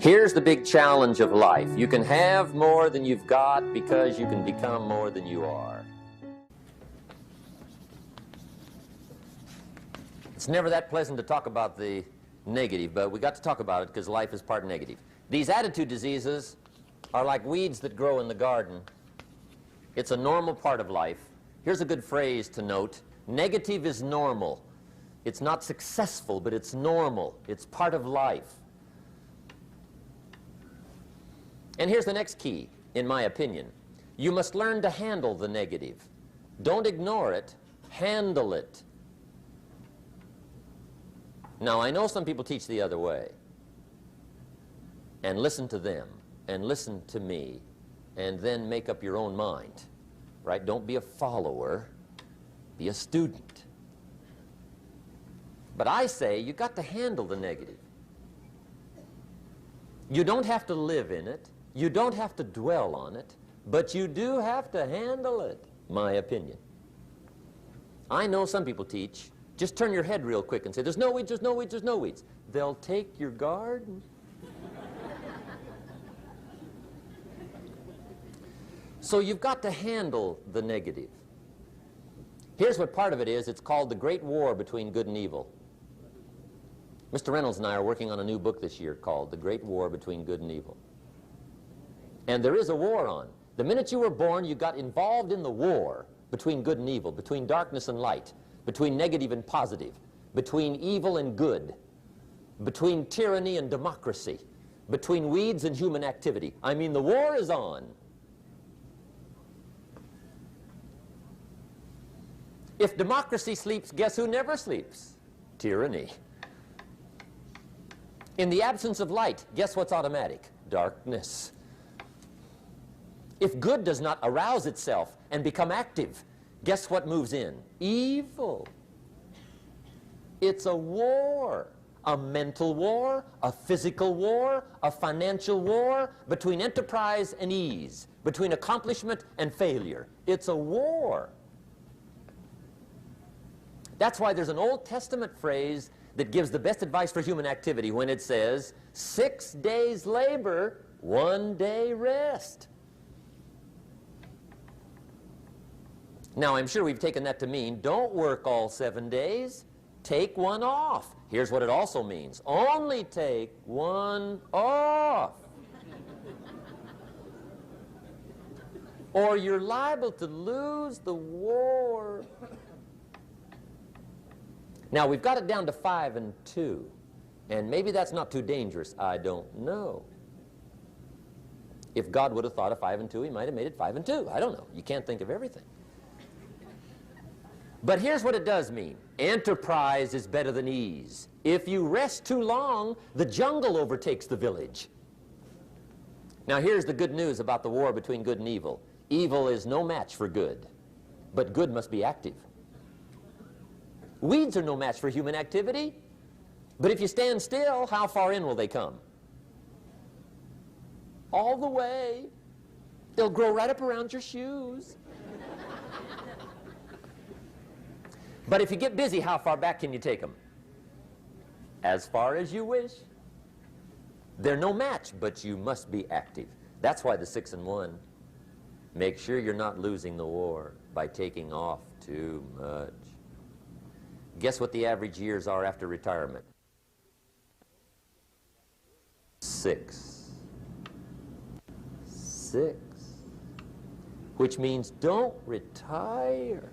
Here's the big challenge of life. You can have more than you've got because you can become more than you are. It's never that pleasant to talk about the negative, but we got to talk about it because life is part negative. These attitude diseases are like weeds that grow in the garden. It's a normal part of life. Here's a good phrase to note. Negative is normal. It's not successful, but it's normal. It's part of life. And here's the next key, in my opinion. You must learn to handle the negative. Don't ignore it. Handle it. Now, I know some people teach the other way. And listen to them, and listen to me, and then make up your own mind. Right? Don't be a follower. Be a student. But I say you got to handle the negative. You don't have to live in it. You don't have to dwell on it, but you do have to handle it, my opinion. I know some people teach, just turn your head real quick and say, there's no weeds, there's no weeds, there's no weeds. They'll take your garden. So you've got to handle the negative. Here's what part of it is. It's called the Great War Between Good and Evil. Mr. Reynolds and I are working on a new book this year called The Great War Between Good and Evil. And there is a war on. The minute you were born, you got involved in the war between good and evil, between darkness and light, between negative and positive, between evil and good, between tyranny and democracy, between weeds and human activity. I mean, the war is on. If democracy sleeps, guess who never sleeps? Tyranny. In the absence of light, guess what's automatic? Darkness. If good does not arouse itself and become active, guess what moves in? Evil. It's a war. A mental war, a physical war, a financial war, between enterprise and ease, between accomplishment and failure. It's a war. That's why there's an Old Testament phrase that gives the best advice for human activity when it says, 6 days labor, 1 day rest. Now, I'm sure we've taken that to mean, don't work all 7 days, take one off. Here's what it also means, only take one off. Or you're liable to lose the war. Now, we've got it down to 5 and 2, and maybe that's not too dangerous, I don't know. If God would have thought of 5 and 2, he might have made it 5 and 2, I don't know. You can't think of everything. But here's what it does mean. Enterprise is better than ease. If you rest too long, the jungle overtakes the village. Now here's the good news about the war between good and evil. Evil is no match for good, but good must be active. Weeds are no match for human activity, but if you stand still, how far in will they come? All the way. They'll grow right up around your shoes. But if you get busy, how far back can you take them? As far as you wish. They're no match, but you must be active. That's why the 6 and 1. Make sure you're not losing the war by taking off too much. Guess what the average years are after retirement? 6. 6. Which means don't retire.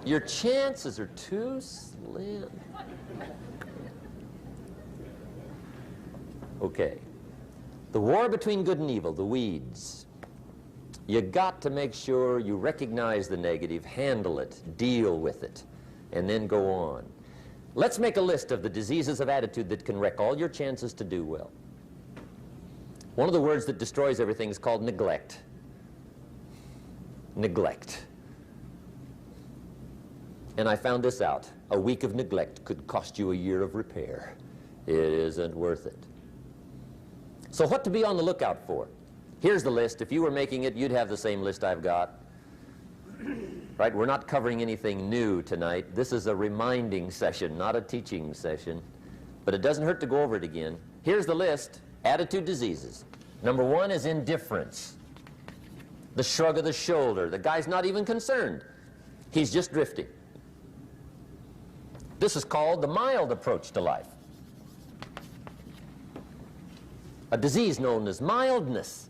Your chances are too slim. Okay. The war between good and evil, the weeds. You got to make sure you recognize the negative, handle it, deal with it, and then go on. Let's make a list of the diseases of attitude that can wreck all your chances to do well. One of the words that destroys everything is called neglect. Neglect. And I found this out. A week of neglect could cost you a year of repair. It isn't worth it. So what to be on the lookout for? Here's the list. If you were making it, you'd have the same list I've got. Right? We're not covering anything new tonight. This is a reminding session, not a teaching session. but it doesn't hurt to go over it again. Here's the list. Attitude diseases. Number 1 is indifference. The shrug of the shoulder. The guy's not even concerned. He's just drifting. This is called the mild approach to life. A disease known as mildness.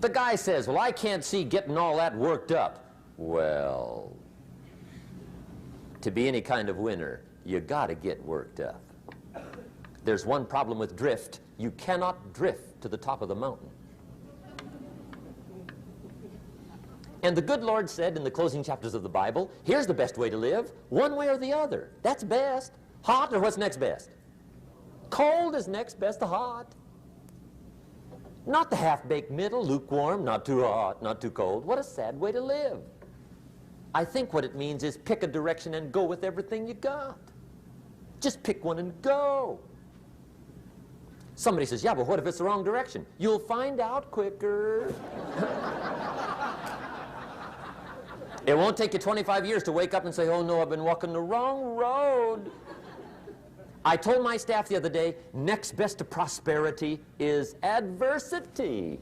The guy says, well, I can't see getting all that worked up. Well, to be any kind of winner, you got to get worked up. There's one problem with drift. You cannot drift to the top of the mountain. And the good Lord said in the closing chapters of the Bible, here's the best way to live, one way or the other. That's best. Hot or what's next best? Cold is next best to hot. Not the half-baked middle, lukewarm, not too hot, not too cold. What a sad way to live. I think what it means is pick a direction and go with everything you got. Just pick one and go. Somebody says, yeah, but what if it's the wrong direction? You'll find out quicker. It won't take you 25 years to wake up and say, oh no, I've been walking the wrong road. I told my staff the other day, next best to prosperity is adversity.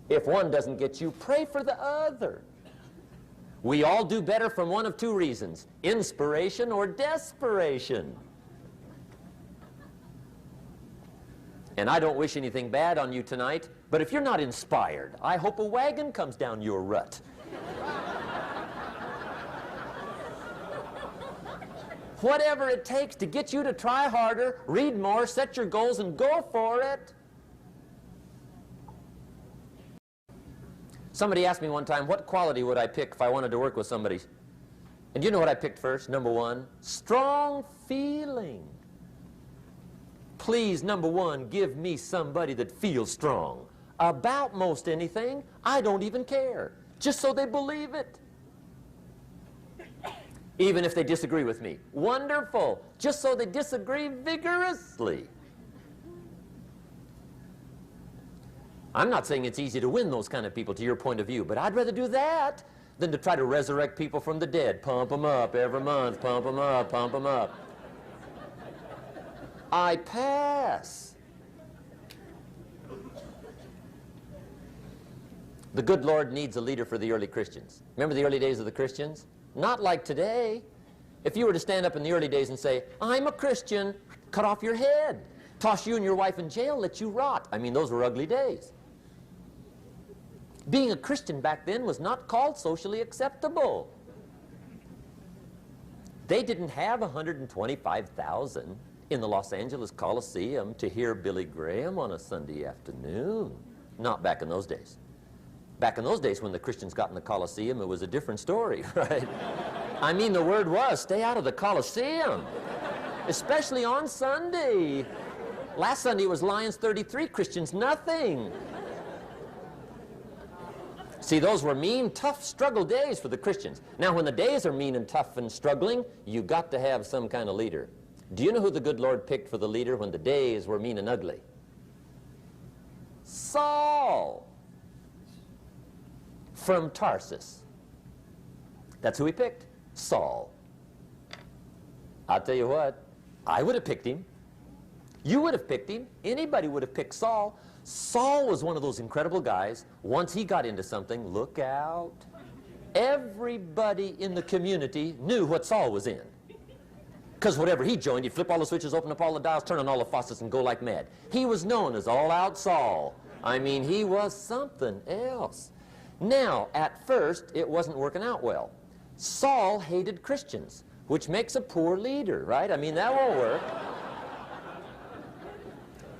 If one doesn't get you, pray for the other. We all do better from one of 2 reasons, inspiration or desperation. And I don't wish anything bad on you tonight, but if you're not inspired, I hope a wagon comes down your rut. Whatever it takes to get you to try harder, read more, set your goals, and go for it. Somebody asked me one time, what quality would I pick if I wanted to work with somebody? And you know what I picked first? Number 1, strong feeling. Please, number 1, give me somebody that feels strong. About most anything, I don't even care. Just so they believe it. Even if they disagree with me. Wonderful. Just so they disagree vigorously. I'm not saying it's easy to win those kind of people to your point of view, but I'd rather do that than to try to resurrect people from the dead. Pump them up every month, pump them up, pump them up. I pass. The good Lord needs a leader for the early Christians. Remember the early days of the Christians? Not like today. If you were to stand up in the early days and say, I'm a Christian, cut off your head, toss you and your wife in jail, let you rot. I mean, those were ugly days. Being a Christian back then was not called socially acceptable. They didn't have 125,000 in the Los Angeles Coliseum to hear Billy Graham on a Sunday afternoon. Not back in those days. Back in those days when the Christians got in the Coliseum, it was a different story, right? I mean, the word was, stay out of the Coliseum, especially on Sunday. Last Sunday was Lions 33, Christians nothing. See, those were mean, tough struggle days for the Christians. Now, when the days are mean and tough and struggling, you got to have some kind of leader. Do you know who the good Lord picked for the leader when the days were mean and ugly? Saul from Tarsus. That's who he picked, Saul. I'll tell you what, I would have picked him. You would have picked him. Anybody would have picked Saul. Saul was one of those incredible guys. Once he got into something, look out. Everybody in the community knew what Saul was in. Because whatever he joined, he'd flip all the switches, open up all the dials, turn on all the faucets, and go like mad. He was known as All-Out Saul. I mean, he was something else. Now, at first, it wasn't working out well. Saul hated Christians, which makes a poor leader, right? I mean, that won't work.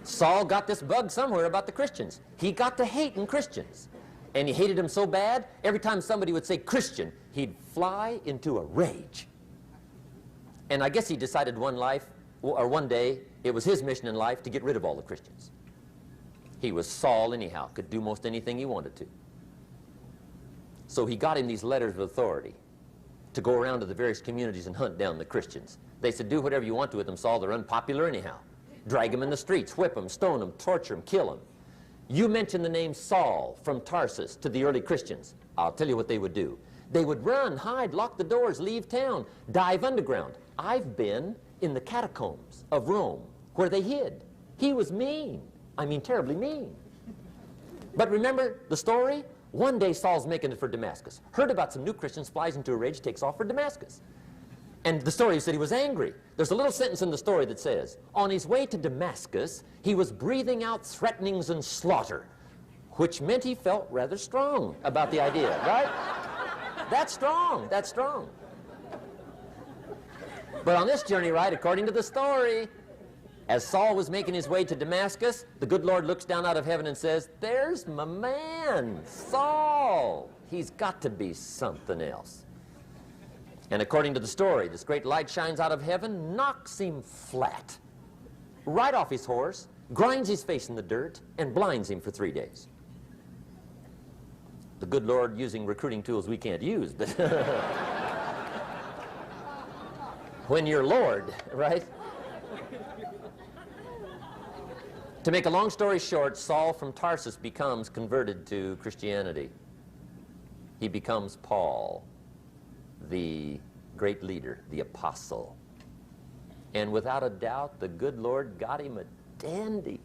Saul got this bug somewhere about the Christians. He got to hating Christians. And he hated them so bad, every time somebody would say Christian, he'd fly into a rage. And I guess he decided one day, it was his mission in life to get rid of all the Christians. He was Saul anyhow, could do most anything he wanted to. So he got him these letters of authority to go around to the various communities and hunt down the Christians. They said, do whatever you want to with them, Saul, they're unpopular anyhow. Drag them in the streets, whip them, stone them, torture them, kill them. You mention the name Saul from Tarsus to the early Christians, I'll tell you what they would do. They would run, hide, lock the doors, leave town, dive underground. I've been in the catacombs of Rome where they hid. He was mean. I mean, terribly mean. But remember the story? One day Saul's making it for Damascus. Heard about some new Christians, flies into a rage, takes off for Damascus. And the story said he was angry. There's a little sentence in the story that says, on his way to Damascus, he was breathing out threatenings and slaughter, which meant he felt rather strong about the idea, right? That's strong, that's strong. But on this journey, right, according to the story, as Saul was making his way to Damascus, the good Lord looks down out of heaven and says, there's my man, Saul. He's got to be something else. And according to the story, this great light shines out of heaven, knocks him flat, right off his horse, grinds his face in the dirt, and blinds him for 3 days. The good Lord using recruiting tools we can't use, but when you're Lord, right? To make a long story short, Saul from Tarsus becomes converted to Christianity. He becomes Paul, the great leader, the apostle. And without a doubt, the good Lord got him a dandy.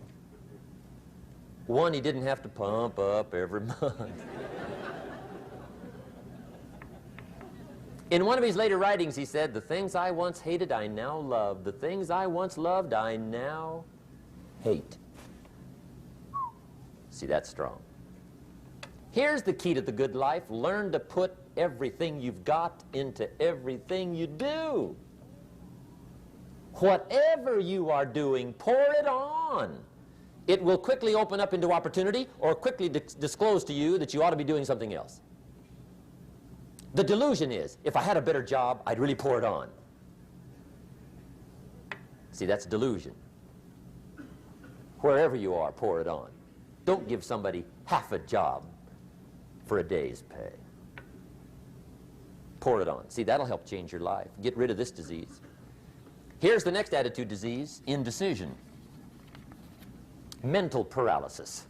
One he didn't have to pump up every month. In one of his later writings, he said, the things I once hated, I now love. The things I once loved, I now hate. See, that's strong. Here's the key to the good life. Learn to put everything you've got into everything you do. Whatever you are doing, pour it on. It will quickly open up into opportunity or quickly disclose to you that you ought to be doing something else. The delusion is, if I had a better job, I'd really pour it on. See, that's delusion. Wherever you are, pour it on. Don't give somebody half a job for a day's pay. Pour it on. See, that'll help change your life. Get rid of this disease. Here's the next attitude disease, indecision. Mental paralysis.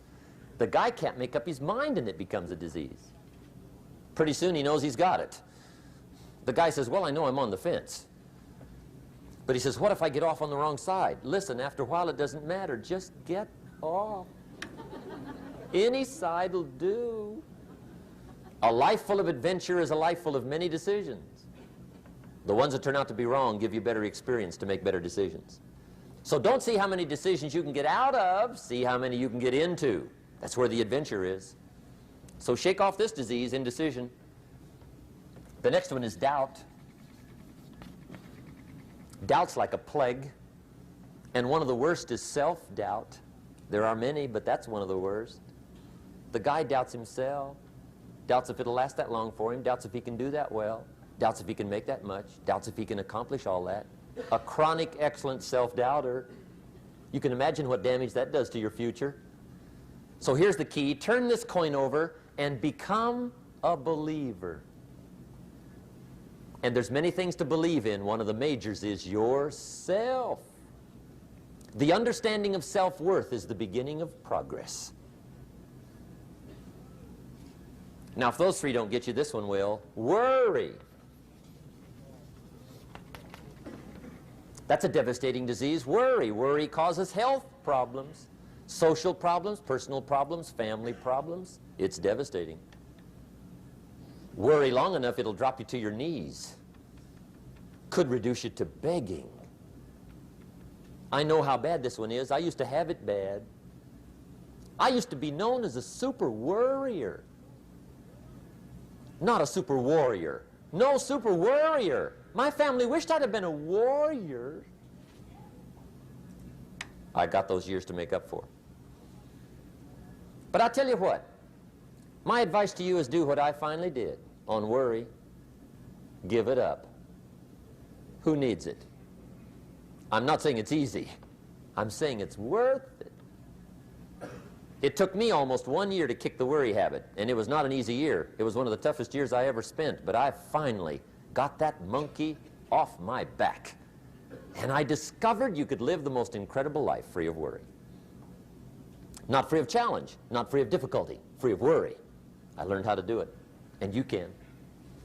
The guy can't make up his mind and it becomes a disease. Pretty soon he knows he's got it. The guy says, well, I know I'm on the fence. But he says, what if I get off on the wrong side? Listen, after a while it doesn't matter. Just get off. Any side will do. A life full of adventure is a life full of many decisions. The ones that turn out to be wrong give you better experience to make better decisions. So don't see how many decisions you can get out of, see how many you can get into. That's where the adventure is. So shake off this disease, indecision. The next one is doubt. Doubt's like a plague. And one of the worst is self-doubt. There are many, but that's one of the worst. The guy doubts himself. Doubts if it'll last that long for him. Doubts if he can do that well. Doubts if he can make that much. Doubts if he can accomplish all that. A chronic, excellent self-doubter. You can imagine what damage that does to your future. So here's the key. Turn this coin over and become a believer. And there's many things to believe in. One of the majors is yourself. The understanding of self-worth is the beginning of progress. Now, if those three don't get you, this one will. Worry. That's a devastating disease. Worry. Worry causes health problems, social problems, personal problems, family problems. It's devastating. Worry long enough, it'll drop you to your knees. Could reduce you to begging. I know how bad this one is. I used to have it bad. I used to be known as a super worrier. Not a super warrior. No, super worrier. My family wished I'd have been a warrior. I got those years to make up for. But I'll tell you what. My advice to you is do what I finally did on worry. Give it up. Who needs it? I'm not saying it's easy. I'm saying it's worth it. It took me almost 1 year to kick the worry habit, and it was not an easy year. It was one of the toughest years I ever spent, but I finally got that monkey off my back. And I discovered you could live the most incredible life free of worry. Not free of challenge, not free of difficulty, free of worry. I learned how to do it, and you can.